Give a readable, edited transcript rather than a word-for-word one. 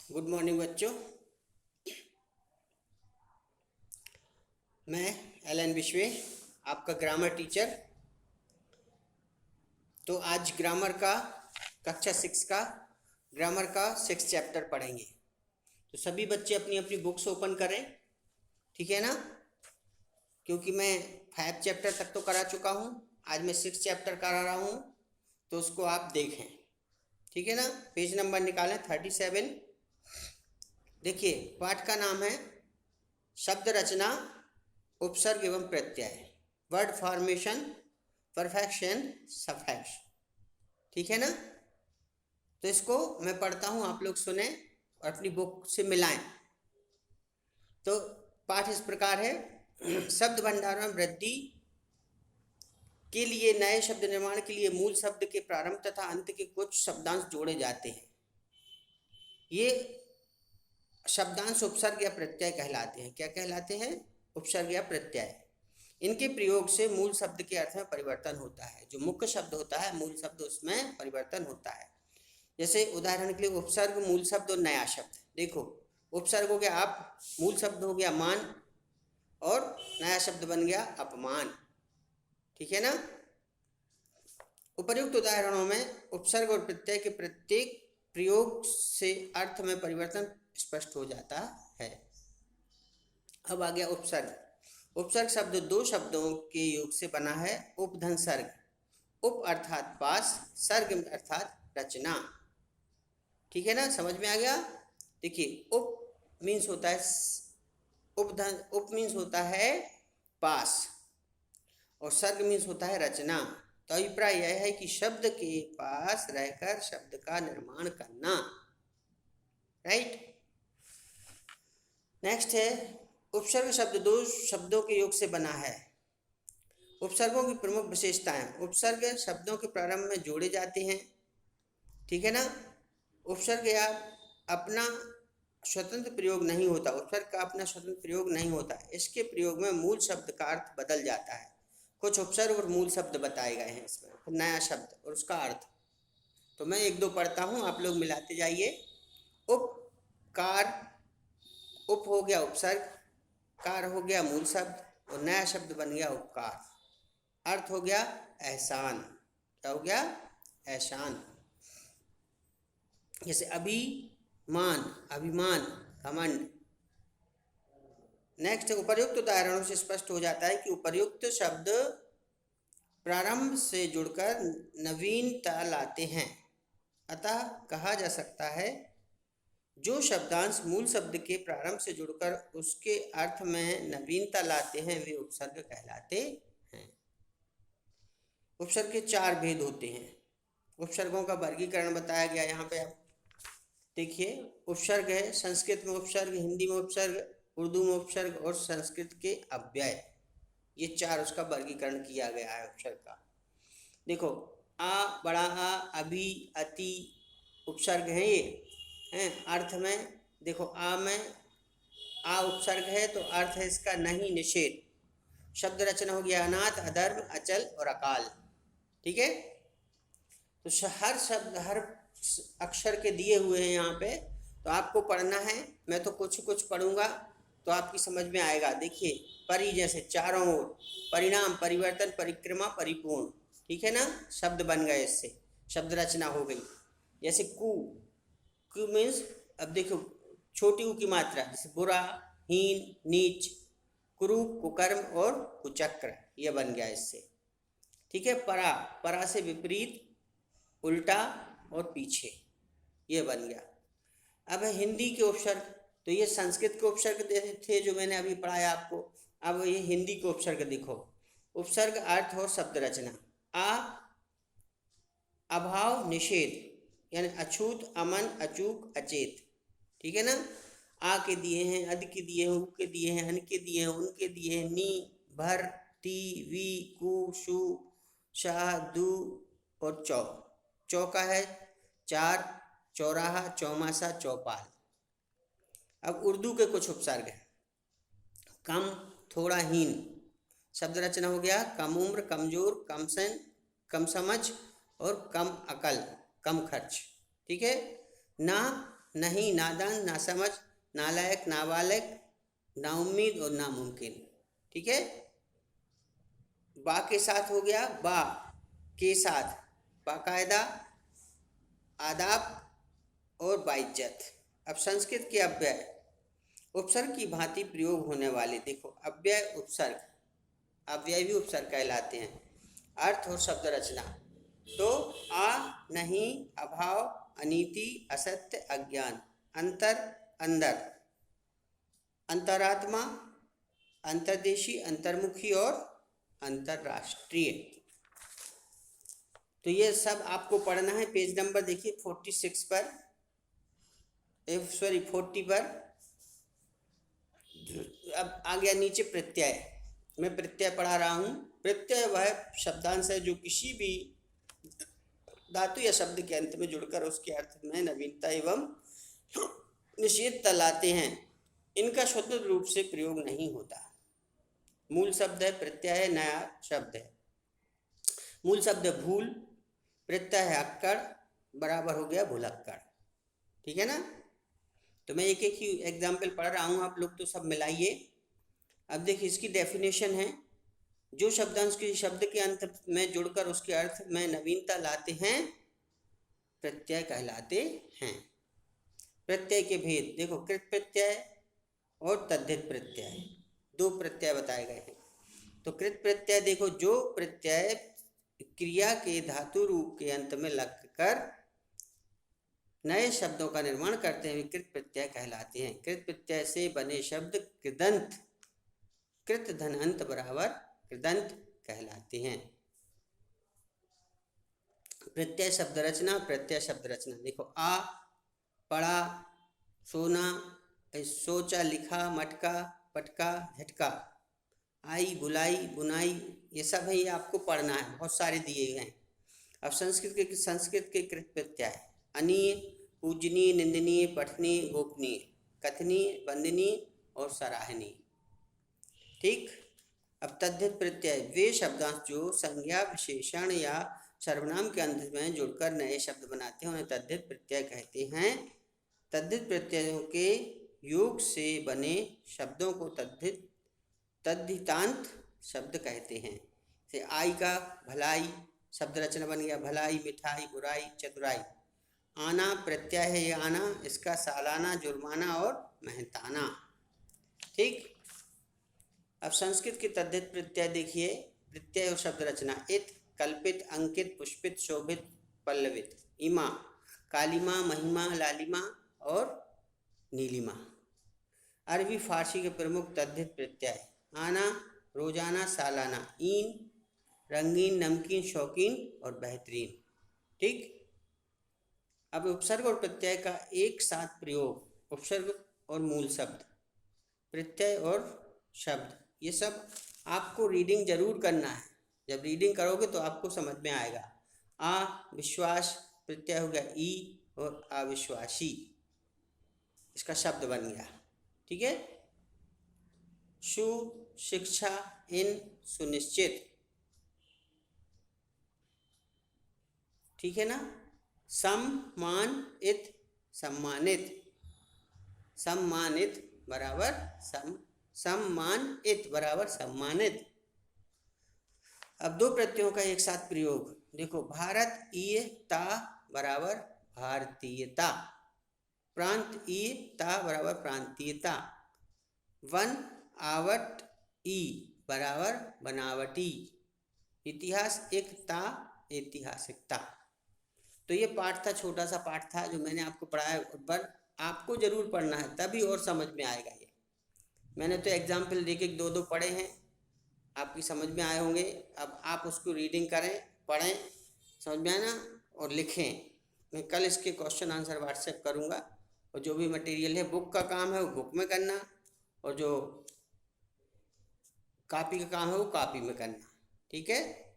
Good morning बच्चों। मैं LN. विश्वे, आपका ग्रामर टीचर। तो आज ग्रामर का कक्षा 6 का ग्रामर का 6 चैप्टर पढ़ेंगे। तो सभी बच्चे अपनी अपनी बुक्स ओपन करें, ठीक है ना? क्योंकि मैं 5 चैप्टर तक तो करा चुका हूँ, आज मैं 6 चैप्टर करा रहा हूँ, तो उसको आप देखें, ठीक है ना? पेज नंबर निकालें 37। देखिए, पाठ का नाम है शब्द रचना, उपसर्ग एवं प्रत्यय, वर्ड फॉर्मेशन, परफेक्शन, सफिक्स, ठीक है ना? तो इसको मैं पढ़ता हूँ, आप लोग सुने और अपनी बुक से मिलाएं। तो पाठ इस प्रकार है। शब्द भंडार में वृद्धि के लिए नए शब्द निर्माण के लिए मूल शब्द के प्रारंभ तथा अंत के कुछ शब्दांश जोड़े जाते हैं। ये शब्दांश उपसर्ग या प्रत्यय कहलाते हैं। क्या कहलाते हैं? उपसर्ग या प्रत्यय। इनके प्रयोग से मूल शब्द के अर्थ में परिवर्तन होता है। जो मुख्य शब्द होता है, मूल शब्द, उसमें परिवर्तन होता है। जैसे उदाहरण के लिए उपसर्ग, मूल शब्द और नया शब्द। देखो, उपसर्ग हो गया आप, मूल शब्द हो गया मान, और नया शब्द बन गया अपमान, ठीक है ना? उपर्युक्त उदाहरणों में उपसर्ग और प्रत्यय के प्रत्येक प्रयोग से अर्थ में परिवर्तन स्पष्ट हो जाता है। अब आ गया उपसर्ग। उपसर्ग शब्द दो शब्दों के योग से बना है। उपधन सर्ग, उप अर्थात पास, सर्ग अर्थात रचना, ठीक है ना? समझ में आ गया? देखिए, उप मीन्स होता है उपधन, उप मीन्स होता है पास, और सर्ग मीन्स होता है रचना। तो अभिप्राय यह है कि शब्द के पास रहकर शब्द का निर्माण करना, राइट? नेक्स्ट है उपसर्ग शब्द दो शब्दों के योग से बना है। उपसर्गों की प्रमुख विशेषताएं। उपसर्ग शब्दों के प्रारंभ में जोड़े जाते हैं, ठीक है ना? उपसर्ग या अपना स्वतंत्र प्रयोग नहीं होता। उपसर्ग का अपना स्वतंत्र प्रयोग नहीं होता। इसके प्रयोग में मूल शब्द का अर्थ बदल जाता है। कुछ उपसर्ग और मूल शब्द बताए गए हैं इसमें, फिर नया शब्द और उसका अर्थ। तो मैं एक दो पढ़ता हूँ, आप लोग मिलाते जाइए। उपकार, उप हो गया उपसर्ग, कार हो गया मूल शब्द, और नया शब्द बन गया उपकार। अर्थ हो गया एहसान। क्या हो गया? एहसान। जैसे अभिमान, अभिमान, घमंड। नेक्स्ट, उपर्युक्त उदाहरणों से स्पष्ट हो जाता है कि उपर्युक्त शब्द प्रारंभ से जुड़कर नवीनता लाते हैं। अतः कहा जा सकता है जो शब्दांश मूल शब्द के प्रारंभ से जुड़कर उसके अर्थ में नवीनता लाते हैं वे उपसर्ग कहलाते हैं। उपसर्ग के 4 भेद होते हैं। उपसर्गों का वर्गीकरण बताया गया यहाँ पे। आप देखिए, उपसर्ग है संस्कृत में उपसर्ग, हिंदी में उपसर्ग, उर्दू में उपसर्ग और संस्कृत के अव्यय। ये 4 उसका वर्गीकरण किया गया है उपसर्ग का। देखो, आ, बड़ा आ, अभी, अति उपसर्ग है ये हैं। अर्थ में देखो, आ में आ उपसर्ग है तो अर्थ है इसका नहीं, निषेध। शब्द रचना हो गया अनाथ, अधर्म, अचल और अकाल, ठीक है? तो हर शब्द, हर अक्षर के दिए हुए हैं यहाँ पे, तो आपको पढ़ना है। मैं तो कुछ कुछ पढ़ूंगा तो आपकी समझ में आएगा। देखिए, परि जैसे चारों ओर, परिणाम, परिवर्तन, परिक्रमा, परिपूर्ण, ठीक है ना? शब्द बन गए, इससे शब्द रचना हो गई। जैसे कु, कु मीन्स, अब देखो छोटी ऊ की मात्रा, जैसे बुरा, हीन, नीच, कुरूप, कुकर्म और कुचक्र, ये बन गया इससे, ठीक है? परा, परा से विपरीत, उल्टा और पीछे, ये बन गया। अब है हिंदी के उपसर्ग। तो ये संस्कृत के उपसर्ग थे जो मैंने अभी पढ़ाया आपको। अब ये हिंदी के उपसर्ग देखो। उपसर्ग अर्थ और शब्द रचना। आ, अभाव, निषेध, यानी अछूत, अमन, अचूक, अचेत, ठीक है ना? आ के दिए हैं, अद के दिए हैं, उ के दिए हैं, अन के दिए हैं, उनके दिए हैं, नी, भर, ती, वी, कु, शु, शाह, दू और चौ। चौ का है 4, चौराहा, चौमासा, चौपाल। अब उर्दू के कुछ उपसर्ग हैं। कम, थोड़ा, हीन। शब्द रचना हो गया कम उम्र, कमजोर, कम सन, कम समझ और कम अकल, कम खर्च, ठीक है? ना, नहीं, नादान, नासमझ, नालायक, नाबालिग, नाउम्मीद और नामुमकिन। ठीक है। बा के साथ हो गया, बा के साथ बाकायदा, आदाब और बाइज्जत। अब संस्कृत के अव्यय उपसर्ग की भांति प्रयोग होने वाले, देखो अव्यय उपसर्ग, अव्यय भी उपसर्ग कहलाते हैं। अर्थ और शब्द रचना, तो आ, नहीं, अभाव, अनीति, असत्य, अज्ञान, अंतर, अंदर, अंतरात्मा, अंतर्देशी, अंतर्मुखी और अंतर्राष्ट्रीय। तो ये सब आपको पढ़ना है। पेज नंबर देखिए 46 पर, 40 पर। अब आ गया नीचे प्रत्यय। मैं प्रत्यय पढ़ा रहा हूँ। प्रत्यय वह शब्दांश है जो किसी भी धातु या शब्द के अंत में जुड़कर उसके अर्थ में नवीनता एवं निषेधता लाते हैं। इनका स्वतंत्र रूप से प्रयोग नहीं होता। मूल शब्द है, प्रत्यय है, नया शब्द है। मूल शब्द भूल, प्रत्यय है अक्कड़, बराबर हो गया भुलक्कड़। ठीक है ना। तो मैं एक एक ही एग्जाम्पल पढ़ रहा हूँ, आप लोग तो सब मिलाइए। अब देखिए इसकी डेफिनेशन है, जो शब्दांश किसी शब्द के अंत में जुड़कर उसके अर्थ में नवीनता लाते हैं प्रत्यय कहलाते हैं। प्रत्यय के भेद देखो, कृत प्रत्यय और तद्धित प्रत्यय, दो प्रत्यय बताए गए हैं। तो कृत प्रत्यय देखो, जो प्रत्यय क्रिया के धातु रूप के अंत में लगकर नए शब्दों का निर्माण करते हैं, कृत प्रत्यय कहलाते हैं। कृत प्रत्यय से बने शब्द कृदंत, कृत धनअंत बराबर कृदंत कहलाते हैं। प्रत्यय शब्द रचना, प्रत्यय शब्द रचना देखो, आ, पढ़ा, सोना, सोचा, लिखा, मटका, पटका, झटका, आई, बुलाई, बुनाई, ये सब है, ये आपको पढ़ना है, बहुत सारे दिए गए हैं। अब संस्कृत के कृत प्रत्यय अनीय, पूजनीय, निंदनीय, पठनीय, गोपनीय, कथनीय, वंदनीय और सराहनीय। ठीक। अब तद्धित प्रत्यय वे शब्दांश जो संज्ञा, विशेषण या सर्वनाम के अंत में जुड़कर नए शब्द बनाते हैं, उन्हें तद्धित प्रत्यय कहते हैं। तद्धित प्रत्ययों के योग से बने शब्दों को तद्धितांत शब्द कहते हैं। जैसे आई का भलाई शब्द रचना बन गया, भलाई, मिठाई, बुराई, चतुराई। आना प्रत्यय है, ये आना, इसका सालाना, जुर्माना और मेहनताना। ठीक। अब संस्कृत के तद्धित प्रत्यय देखिए, प्रत्यय और शब्द रचना, इत, कल्पित, अंकित, पुष्पित, शोभित, पल्लवित, इमा, कालिमा, महिमा, लालिमा और नीलिमा। अरबी फारसी के प्रमुख तद्धित प्रत्यय आना, रोजाना, सालाना, ईन, रंगीन, नमकीन, शौकीन और बेहतरीन। ठीक। अब उपसर्ग और प्रत्यय का एक साथ प्रयोग, उपसर्ग और मूल शब्द, प्रत्यय और शब्द, ये सब आपको रीडिंग जरूर करना है। जब रीडिंग करोगे तो आपको समझ में आएगा। आ, विश्वास, प्रत्यय हो गया ई और अविश्वासी, इसका शब्द बन गया। ठीक है। सु, शिक्षा, इन, सुनिश्चित। ठीक है ना। सम्मानित, सम्मानित, सम्मानित बराबर सम्मानित बराबर सम्मानित। अब दो प्रत्ययों का एक साथ प्रयोग देखो, भारतीयता बराबर भारतीयता, प्रांतीयता बराबर प्रांतीयता, वन आवट ई बराबर बनावटी, इतिहास एकता ऐतिहासिकता। तो ये पाठ था, छोटा सा पाठ था जो मैंने आपको पढ़ाया, पर आपको जरूर पढ़ना है, तभी और समझ में आएगा। ये मैंने तो एग्जाम्पल देके दो दो पढ़े हैं, आपकी समझ में आए होंगे। अब आप उसको रीडिंग करें, पढ़ें, समझ में आए ना, और लिखें। मैं कल इसके क्वेश्चन आंसर व्हाट्सएप करूँगा, और जो भी मटेरियल है बुक का काम है वो बुक में करना, और जो कॉपी का काम है वो कॉपी में करना। ठीक है।